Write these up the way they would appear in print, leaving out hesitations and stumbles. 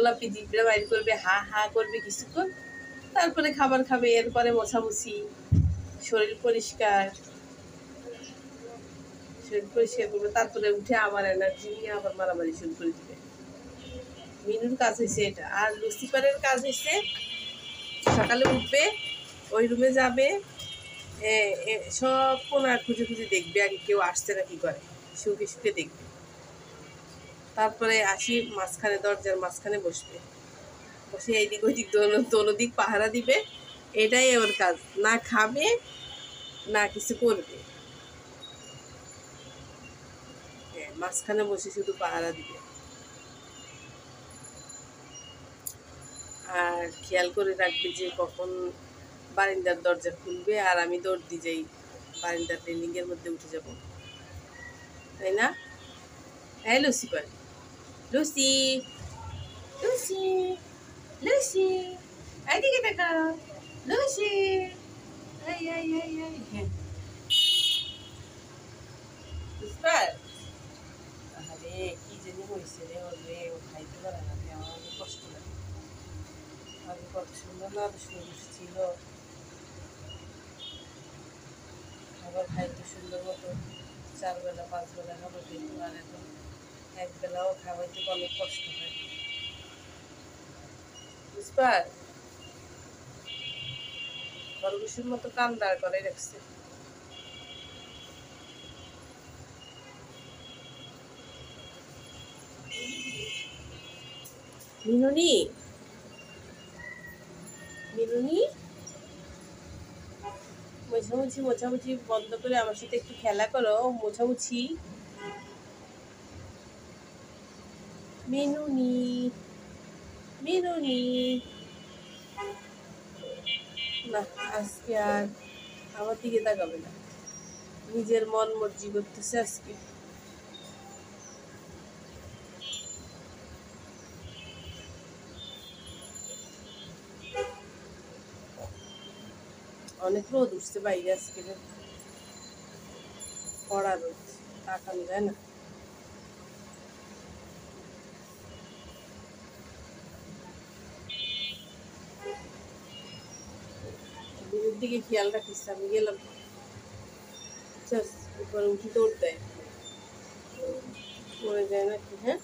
গোলাপি জিভটা বাইর করবে, হা হা করবে কিছুক্ষণ, তারপরে খাবার খাবে, এরপরে মোছামুছি, শরীর পরিষ্কার করবে, তারপরে উঠে আবার এনার্জি নিয়ে আবার মারামারি শুরু করে দিবে। মিনুর কাজ হয়েছে এটা। আর লুসিফারের কাজ হয়েছে সকালে উঠবে, ওই রুমে যাবে, সব কোনা খুঁজে খুঁজে দেখবে আগে কেউ আসছে না কি করে, শুকে শুকে দেখবে, তারপরে আসি মাঝখানে দরজার মাঝখানে বসবে, বসে এইদিক ওইদিক দোনো দিক পাহারা দিবে। এটাই ওর কাজ, না খাবে না কিছু করবে, মাঝখানে বসে শুধু পাহারা দিবে। আর খেয়াল করে রাখবে যে কখন বারিন্দার দরজা খুলবে, আর আমি দৌড় দিয়ে যাই বারিন্দার রেলিংয়ের মধ্যে উঠে যাব, তাই না? হ্যাঁ লুসি পারে, লুসি লুসি লুসি এইদিকে দেখা, লুসি আরে কি জানি হয়েছে রে, ওরে ও খাইতে পারে না, আমার অনেক কষ্ট লাগে। আগে কত সুন্দর না শরীর ছিল, খাবার খাইতে সুন্দর মতো 4 বেলা 5 বেলা খাবার খেত, আর এখন 1 বেলাও খাওয়াইতে অনেক কষ্ট হয়। বুঝবার খরগোশের মতো কান দাঁড় করে রাখছে। মিনুনি মিনুনি মোছামুছি বন্ধ করে আমার সাথে একটু খেলা করো, মোছামুছি। মিনুনি মিনুনি না, আজকে আর আমার দিকে তাকাবে না, নিজের মন মর্জি করতেছে আজকে। অনেক রোদ উঠছে বাইরে আজকে, কড়া রোদ, তাকানো যায় না। দিনের দিকে খেয়াল রাখিস, আমি গেলাম উপরে উঠে দৌড় দেয়, মরে যায় নাকি? হ্যাঁ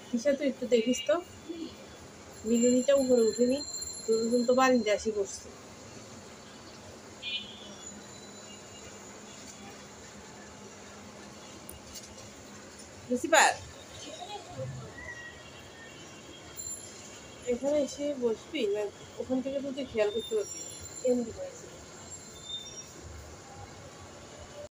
কিসা, তুই একটু দেখিস তো মিলুনিটা উপরে উঠেনি, দুজন তো বারিন্দে আসি বসছে। লুসিফার এখানে এসে বসবি না, ওখান থেকে তো তুই খেয়াল করতে পারবি। এমনি করেছি